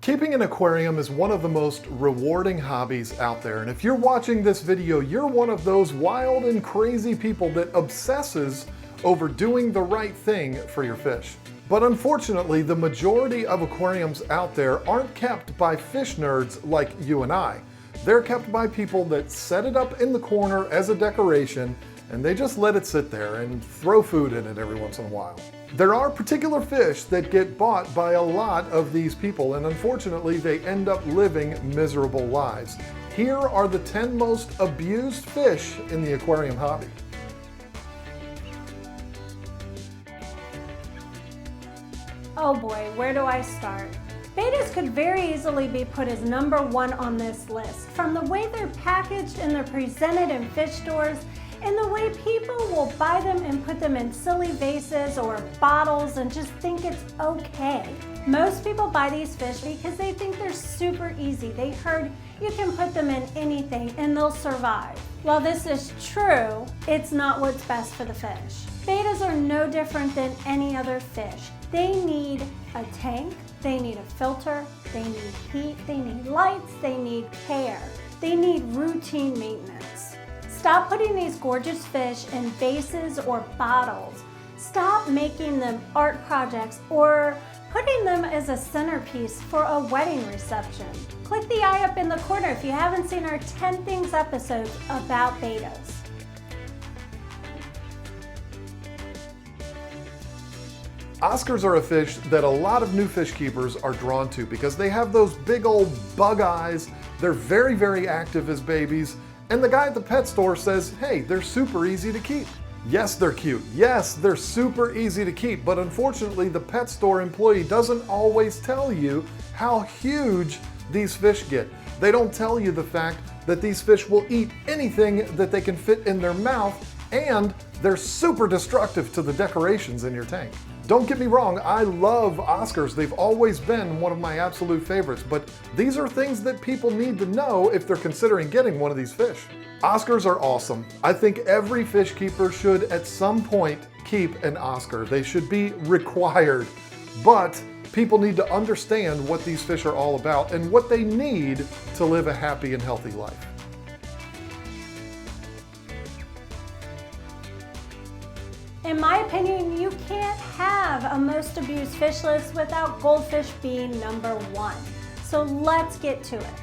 Keeping an aquarium is one of the most rewarding hobbies out there, and if you're watching this video, you're one of those wild and crazy people that obsesses over doing the right thing for your fish. But unfortunately, the majority of aquariums out there aren't kept by fish nerds like you and I. They're kept by people that set it up in the corner as a decoration, and they just let it sit there and throw food in it every once in a while. There are particular fish that get bought by a lot of these people, and unfortunately they end up living miserable lives. Here are the 10 most abused fish in the aquarium hobby. Oh boy, where do I start? Betas could very easily be put as number one on this list, from the way they're packaged and they're presented in fish stores, and the way people will buy them and put them in silly vases or bottles and just think it's okay. Most people buy these fish because they think they're super easy. They heard you can put them in anything and they'll survive. While this is true, it's not what's best for the fish. Betas are no different than any other fish. They need a tank, they need a filter, they need heat, they need lights, they need care. They need routine maintenance. Stop putting these gorgeous fish in vases or bottles. Stop making them art projects or putting them as a centerpiece for a wedding reception. Click the eye up in the corner if you haven't seen our 10 Things episodes about betas. Oscars are a fish that a lot of new fish keepers are drawn to because they have those big old bug eyes. They're very, very active as babies. And the guy at the pet store says, hey, they're super easy to keep. Yes, they're cute. Yes, they're super easy to keep. But unfortunately, the pet store employee doesn't always tell you how huge these fish get. They don't tell you the fact that these fish will eat anything that they can fit in their mouth, and they're super destructive to the decorations in your tank. Don't get me wrong, I love Oscars. They've always been one of my absolute favorites, but these are things that people need to know if they're considering getting one of these fish. Oscars are awesome. I think every fish keeper should at some point keep an Oscar. They should be required, but people need to understand what these fish are all about and what they need to live a happy and healthy life. In my opinion, you can't have a most abused fish list without goldfish being number one. So let's get to it.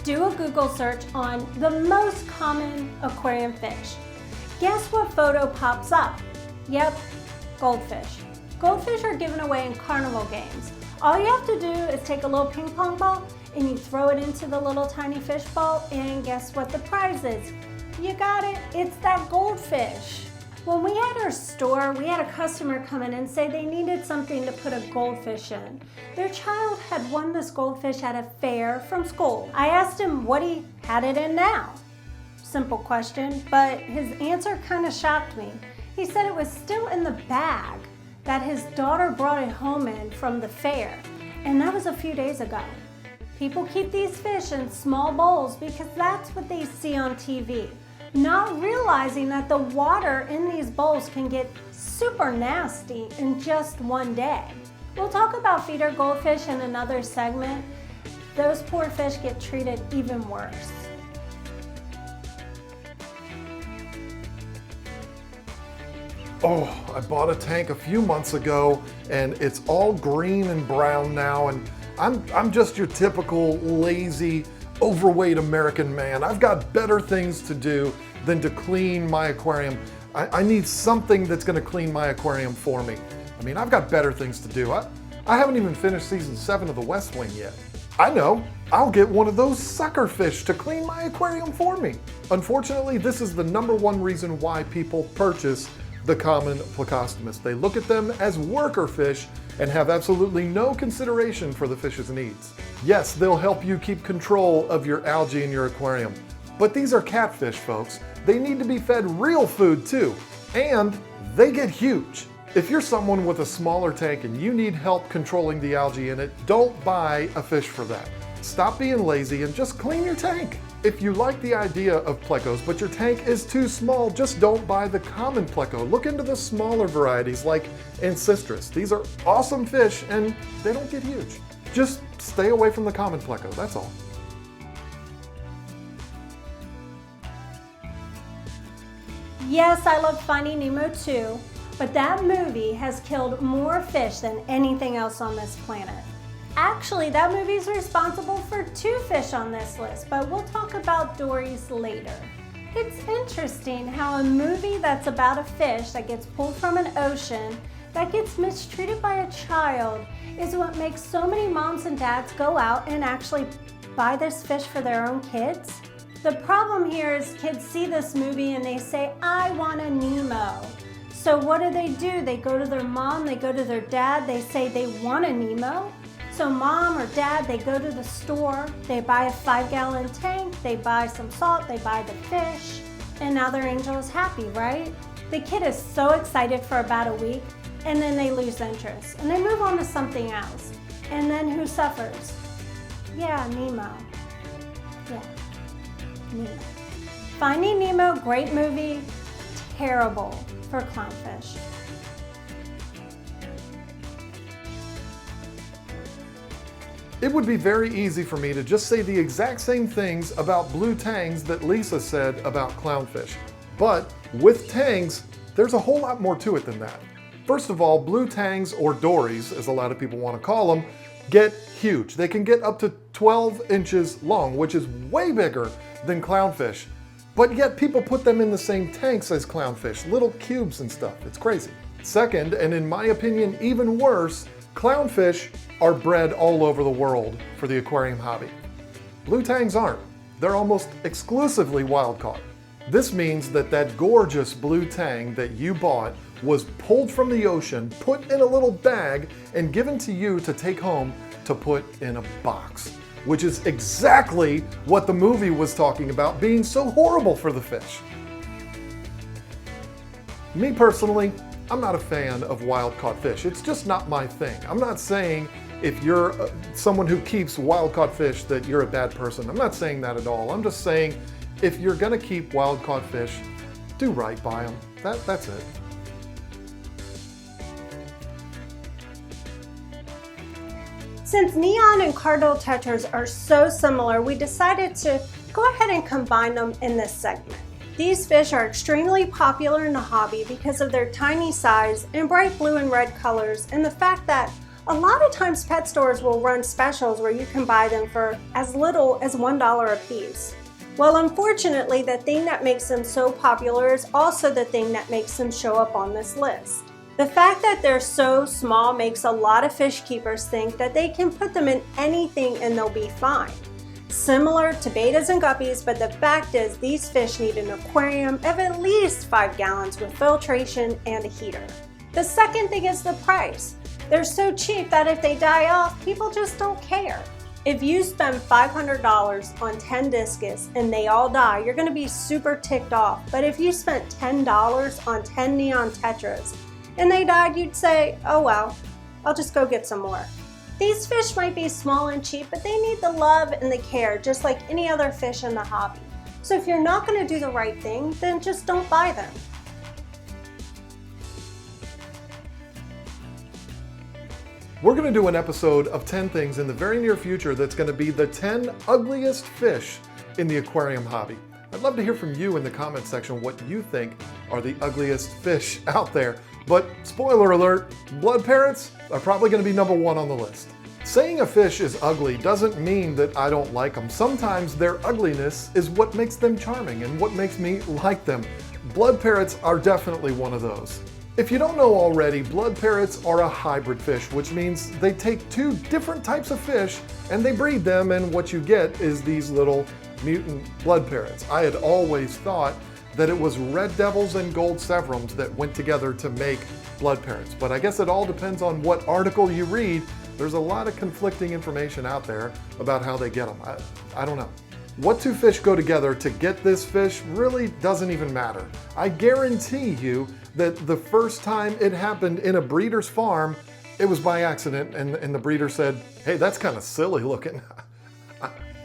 Do a Google search on the most common aquarium fish. Guess what photo pops up? Yep, goldfish. Goldfish are given away in carnival games. All you have to do is take a little ping pong ball and you throw it into the little tiny fish bowl, and guess what the prize is? You got it, it's that goldfish. When we had our store, we had a customer come in and say they needed something to put a goldfish in. Their child had won this goldfish at a fair from school. I asked him what he had it in now. Simple question, but his answer kind of shocked me. He said it was still in the bag that his daughter brought it home in from the fair, and that was a few days ago. People keep these fish in small bowls because that's what they see on TV. Not realizing that the water in these bowls can get super nasty in just one day. We'll talk about feeder goldfish in another segment. Those poor fish get treated even worse. Oh, I bought a tank a few months ago and it's all green and brown now, and I'm just your typical lazy, overweight American man. I've got better things to do than to clean my aquarium. I need something that's gonna clean my aquarium for me. I mean, I've got better things to do. I haven't even finished season 7 of The West Wing yet. I know, I'll get one of those sucker fish to clean my aquarium for me. Unfortunately, this is the #1 reason why people purchase the common plecostomus. They look at them as worker fish and have absolutely no consideration for the fish's needs. Yes, they'll help you keep control of your algae in your aquarium, but these are catfish, folks. They need to be fed real food too, and they get huge. If you're someone with a smaller tank and you need help controlling the algae in it, don't buy a fish for that. Stop being lazy and just clean your tank. If you like the idea of plecos, but your tank is too small, just don't buy the common pleco. Look into the smaller varieties like ancestris. These are awesome fish and they don't get huge. Just stay away from the common Pleco, that's all. Yes, I love Finding Nemo too, but that movie has killed more fish than anything else on this planet. Actually, that movie is responsible for 2 fish on this list, but we'll talk about Dory's later. It's interesting how a movie that's about a fish that gets pulled from an ocean, that gets mistreated by a child, is what makes so many moms and dads go out and actually buy this fish for their own kids. The problem here is kids see this movie and they say, I want a Nemo. So what do? They go to their mom, they go to their dad, they say they want a Nemo. So mom or dad, they go to the store, they buy a 5-gallon tank, they buy some salt, they buy the fish, and now their angel is happy, right? The kid is so excited for about a week, and then they lose interest, and they move on to something else. And then who suffers? Yeah, Nemo. Yeah, Nemo. Finding Nemo, great movie, terrible for clownfish. It would be very easy for me to just say the exact same things about blue tangs that Lisa said about clownfish. But with tangs, there's a whole lot more to it than that. First of all, blue tangs, or dories, as a lot of people want to call them, get huge. They can get up to 12 inches long, which is way bigger than clownfish. But yet people put them in the same tanks as clownfish, little cubes and stuff. It's crazy. Second, and in my opinion even worse, clownfish are bred all over the world for the aquarium hobby. Blue tangs aren't. They're almost exclusively wild caught. This means that that gorgeous blue tang that you bought was pulled from the ocean, put in a little bag, and given to you to take home to put in a box, which is exactly what the movie was talking about being so horrible for the fish. Me personally, I'm not a fan of wild caught fish. It's just not my thing. I'm not saying if you're someone who keeps wild caught fish that you're a bad person. I'm not saying that at all. I'm just saying if you're gonna keep wild caught fish, do right by them. That's it. Since neon and cardinal tetras are so similar, we decided to go ahead and combine them in this segment. These fish are extremely popular in the hobby because of their tiny size and bright blue and red colors, and the fact that a lot of times pet stores will run specials where you can buy them for as little as $1 a piece. Well, unfortunately, the thing that makes them so popular is also the thing that makes them show up on this list. The fact that they're so small makes a lot of fish keepers think that they can put them in anything and they'll be fine. Similar to betas and guppies, but the fact is these fish need an aquarium of at least 5 gallons with filtration and a heater. The second thing is the price. They're so cheap that if they die off, people just don't care. If you spend $500 on 10 discus and they all die, you're going to be super ticked off. But if you spent $10 on 10 neon tetras and they died, you'd say, oh well, I'll just go get some more. These fish might be small and cheap, but they need the love and the care just like any other fish in the hobby. So if you're not going to do the right thing, then just don't buy them. We're going to do an episode of 10 things in the very near future that's going to be the 10 ugliest fish in the aquarium hobby. I'd love to hear from you in the comment section what you think are the ugliest fish out there. But spoiler alert, blood parrots are probably going to be number 1 on the list. Saying a fish is ugly doesn't mean that I don't like them. Sometimes their ugliness is what makes them charming and what makes me like them. Blood parrots are definitely one of those. If you don't know already, blood parrots are a hybrid fish, which means they take 2 different types of fish and they breed them, and what you get is these little mutant blood parrots. I had always thought that it was red devils and gold severums that went together to make blood parrots, but I guess it all depends on what article you read. There's a lot of conflicting information out there about how they get them. I don't know. What 2 fish go together to get this fish really doesn't even matter. I guarantee you that the first time it happened in a breeder's farm, it was by accident, and the breeder said, hey, that's kind of silly looking.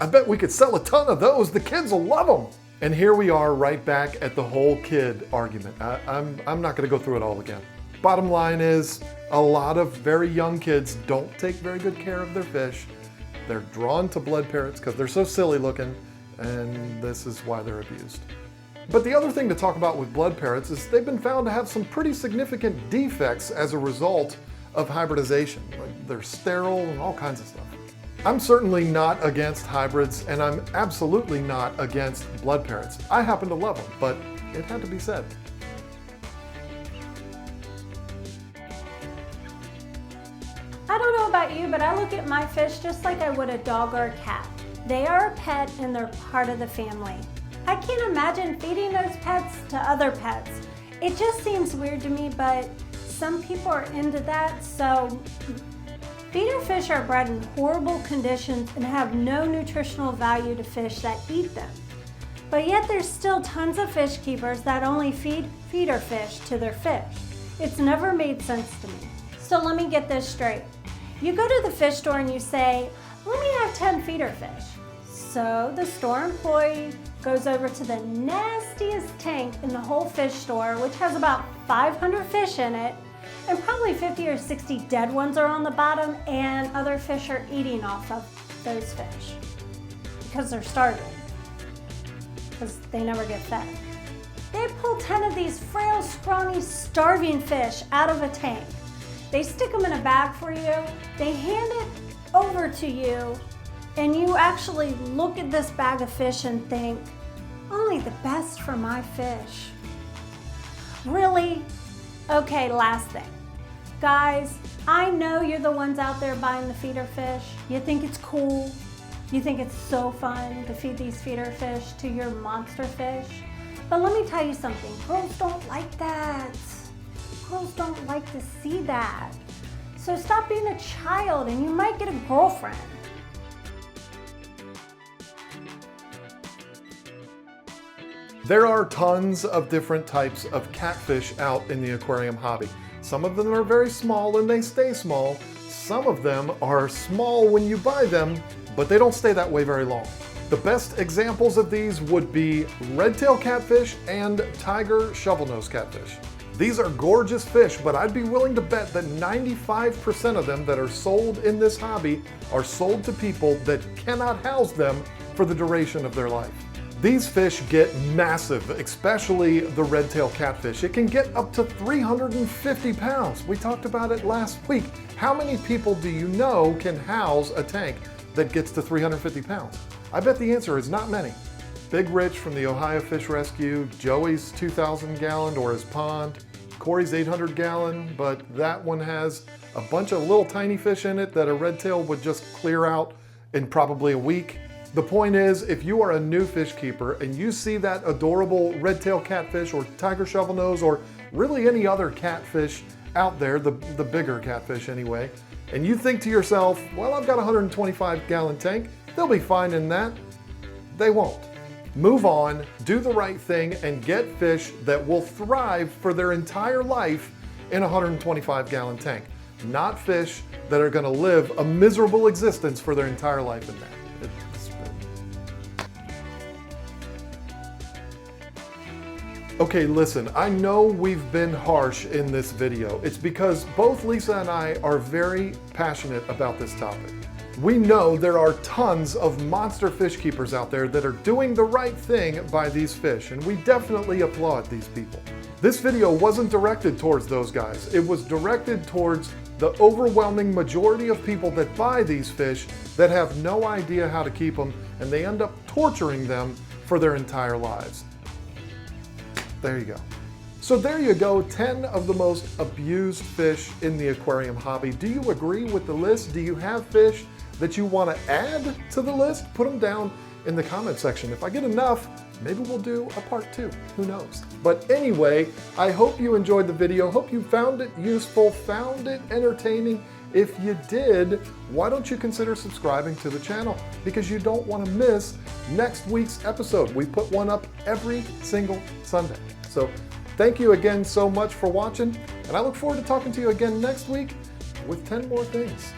I bet we could sell a ton of those. The kids will love them. And here we are right back at the whole kid argument. I'm not gonna go through it all again. Bottom line is, a lot of very young kids don't take very good care of their fish, They're drawn to blood parrots because they're so silly looking, and this is why they're abused. But the other thing to talk about with blood parrots is they've been found to have some pretty significant defects as a result of hybridization. Like they're sterile and all kinds of stuff. I'm certainly not against hybrids, and I'm absolutely not against blood parrots. I happen to love them, but it had to be said. I don't know about you, but I look at my fish just like I would a dog or a cat. They are a pet and they're part of the family. I can't imagine feeding those pets to other pets. It just seems weird to me, but some people are into that, so feeder fish are bred in horrible conditions and have no nutritional value to fish that eat them. But yet there's still tons of fish keepers that only feed feeder fish to their fish. It's never made sense to me. So let me get this straight. You go to the fish store and you say, let me have 10 feeder fish. So the store employee goes over to the nastiest tank in the whole fish store, which has about 500 fish in it, and probably 50 or 60 dead ones are on the bottom, and other fish are eating off of those fish because they're starving, because they never get fed. They pull 10 of these frail, scrawny, starving fish out of a tank. They stick them in a bag for you, they hand it over to you, and you actually look at this bag of fish and think, only the best for my fish. Really? Okay, last thing. Guys, I know you're the ones out there buying the feeder fish. You think it's cool. You think it's so fun to feed these feeder fish to your monster fish. But let me tell you something, girls don't like that. Girls don't like to see that. So stop being a child and you might get a girlfriend. There are tons of different types of catfish out in the aquarium hobby. Some of them are very small and they stay small. Some of them are small when you buy them, but they don't stay that way very long. The best examples of these would be red-tailed catfish and tiger shovelnose catfish. These are gorgeous fish, but I'd be willing to bet that 95% of them that are sold in this hobby are sold to people that cannot house them for the duration of their life. These fish get massive, especially the red-tailed catfish. It can get up to 350 pounds. We talked about it last week. How many people do you know can house a tank that gets to 350 pounds? I bet the answer is not many. Big Rich from the Ohio Fish Rescue, Joey's 2,000 gallon or his pond, Corey's 800 gallon, but that one has a bunch of little tiny fish in it that a red-tail would just clear out in probably a week. The point is, if you are a new fish keeper and you see that adorable red-tailed catfish or tiger shovelnose or really any other catfish out there, the bigger catfish anyway, and you think to yourself, well, I've got a 125 gallon tank, they'll be fine in that. They won't. Move on, do the right thing, and get fish that will thrive for their entire life in a 125 gallon tank. Not fish that are gonna live a miserable existence for their entire life in there. Okay, listen, I know we've been harsh in this video. It's because both Lisa and I are very passionate about this topic. We know there are tons of monster fish keepers out there that are doing the right thing by these fish, and we definitely applaud these people. This video wasn't directed towards those guys. It was directed towards the overwhelming majority of people that buy these fish that have no idea how to keep them, and they end up torturing them for their entire lives. There you go. So there you go, 10 of the most abused fish in the aquarium hobby. Do you agree with the list? Do you have fish that you want to add to the list? Put them down in the comment section. If I get enough, maybe we'll do a part 2. Who knows? But anyway, I hope you enjoyed the video. Hope you found it useful, found it entertaining. If you did, why don't you consider subscribing to the channel? Because you don't want to miss next week's episode. We put one up every single Sunday. So thank you again so much for watching, and I look forward to talking to you again next week with 10 more things.